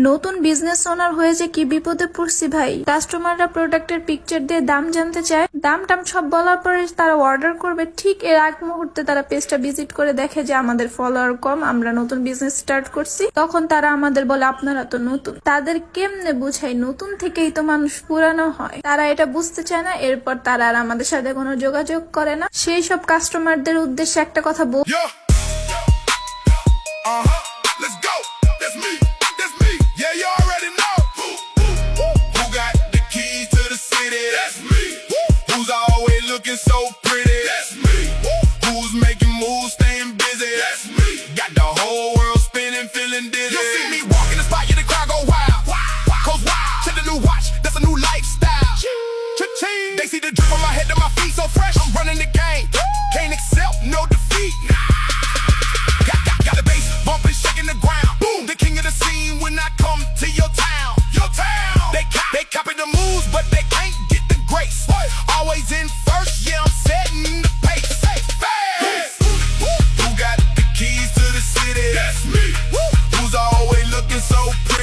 নতুন business owner হয়ে যে কি বিপদে পড়ছি ভাই। কাস্টমাররা প্রোডাক্টের পিকচার দিয়ে দাম জানতে চায়, দাম সব বলার পরে তারা অর্ডার করবে, ঠিক এর আগ মুহূর্তে তারা পেজটা ভিজিট করে দেখে যে আমাদের ফলোয়ার কম, আমরা নতুন বিজনেস স্টার্ট করছি। তখন তারা আমাদের বলে আপনারা তো নতুন। তাদের কেমনে বুঝাই নতুন থেকেই তো মানুষ পুরানো হয়। তারা এটা বুঝতে চায় না, এরপর তারা আর আমাদের সাথে কোনো যোগাযোগ করে না। সেই সব কাস্টমারদের উদ্দেশ্যে একটা কথা বল Let's go. That's me. That's me. Yeah, you already know. Who got the keys to the city? That's me. Who's always looking so pretty? That's me. Who's making moves, staying busy? That's me. Got the whole world spinning, feeling dizzy. You see me walk in the spot, yeah, the crowd go wild. Goes wild. To the new watch, that's a new lifestyle. Cha-ching. They see the drip on my head to my feet, so fresh. I'm running the game. Can't accept no defeat. Got the bass bumping, shaking the ground. Boom, the king of the scene when I come to your